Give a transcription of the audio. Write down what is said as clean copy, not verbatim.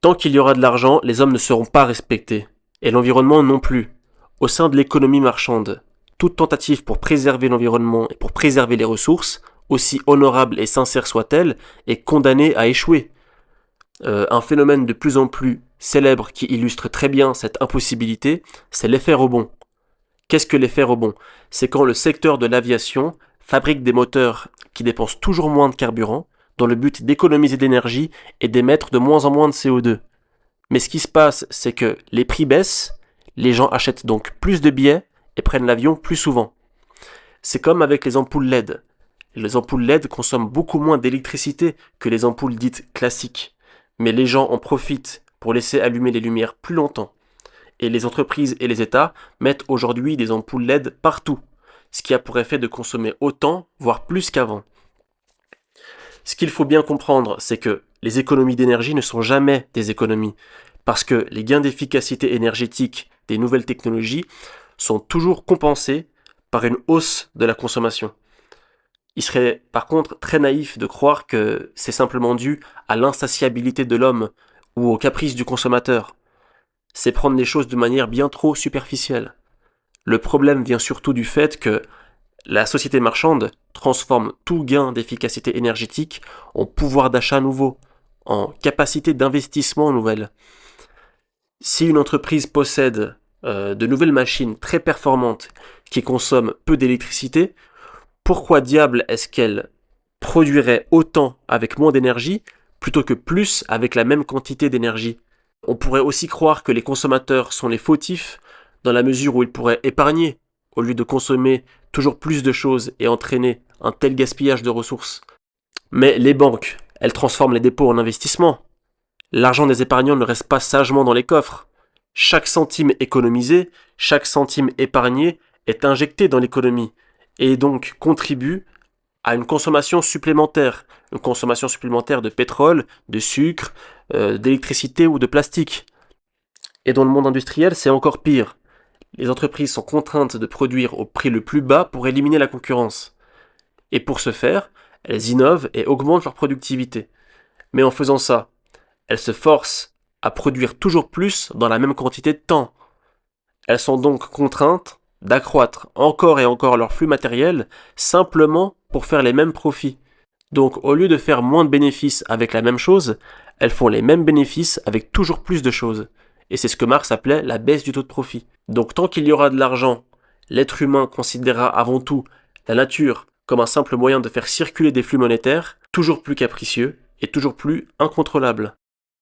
Tant qu'il y aura de l'argent, les hommes ne seront pas respectés, et l'environnement non plus. Au sein de l'économie marchande, toute tentative pour préserver l'environnement et pour préserver les ressources, aussi honorable et sincère soit-elle, est condamnée à échouer. Un phénomène de plus en plus célèbre qui illustre très bien cette impossibilité, c'est l'effet rebond. Qu'est-ce que l'effet rebond? C'est quand le secteur de l'aviation fabrique des moteurs qui dépensent toujours moins de carburant, dans le but d'économiser de l'énergie et d'émettre de moins en moins de CO2. Mais ce qui se passe, c'est que les prix baissent, les gens achètent donc plus de billets et prennent l'avion plus souvent. C'est comme avec les ampoules LED. Les ampoules LED consomment beaucoup moins d'électricité que les ampoules dites classiques. Mais les gens en profitent pour laisser allumer les lumières plus longtemps. Et les entreprises et les États mettent aujourd'hui des ampoules LED partout, ce qui a pour effet de consommer autant, voire plus qu'avant. Ce qu'il faut bien comprendre, c'est que les économies d'énergie ne sont jamais des économies, parce que les gains d'efficacité énergétique des nouvelles technologies sont toujours compensés par une hausse de la consommation. Il serait par contre très naïf de croire que c'est simplement dû à l'insatiabilité de l'homme ou aux caprices du consommateur. C'est prendre les choses de manière bien trop superficielle. Le problème vient surtout du fait que la société marchande transforme tout gain d'efficacité énergétique en pouvoir d'achat nouveau, en capacité d'investissement nouvelle. Si une entreprise possède de nouvelles machines très performantes qui consomment peu d'électricité, pourquoi diable est-ce qu'elle produirait autant avec moins d'énergie plutôt que plus avec la même quantité d'énergie? On pourrait aussi croire que les consommateurs sont les fautifs dans la mesure où ils pourraient épargner au lieu de consommer toujours plus de choses et entraîner un tel gaspillage de ressources. Mais les banques, elles transforment les dépôts en investissements. L'argent des épargnants ne reste pas sagement dans les coffres. Chaque centime économisé, chaque centime épargné est injecté dans l'économie et donc contribue à une consommation supplémentaire de pétrole, de sucre, d'électricité ou de plastique. Et dans le monde industriel, c'est encore pire. Les entreprises sont contraintes de produire au prix le plus bas pour éliminer la concurrence. Et pour ce faire, elles innovent et augmentent leur productivité. Mais en faisant ça, elles se forcent à produire toujours plus dans la même quantité de temps. Elles sont donc contraintes d'accroître encore et encore leur flux matériel simplement pour faire les mêmes profits. Donc au lieu de faire moins de bénéfices avec la même chose, elles font les mêmes bénéfices avec toujours plus de choses. Et c'est ce que Marx appelait la baisse du taux de profit. Donc tant qu'il y aura de l'argent, l'être humain considérera avant tout la nature comme un simple moyen de faire circuler des flux monétaires, toujours plus capricieux et toujours plus incontrôlables.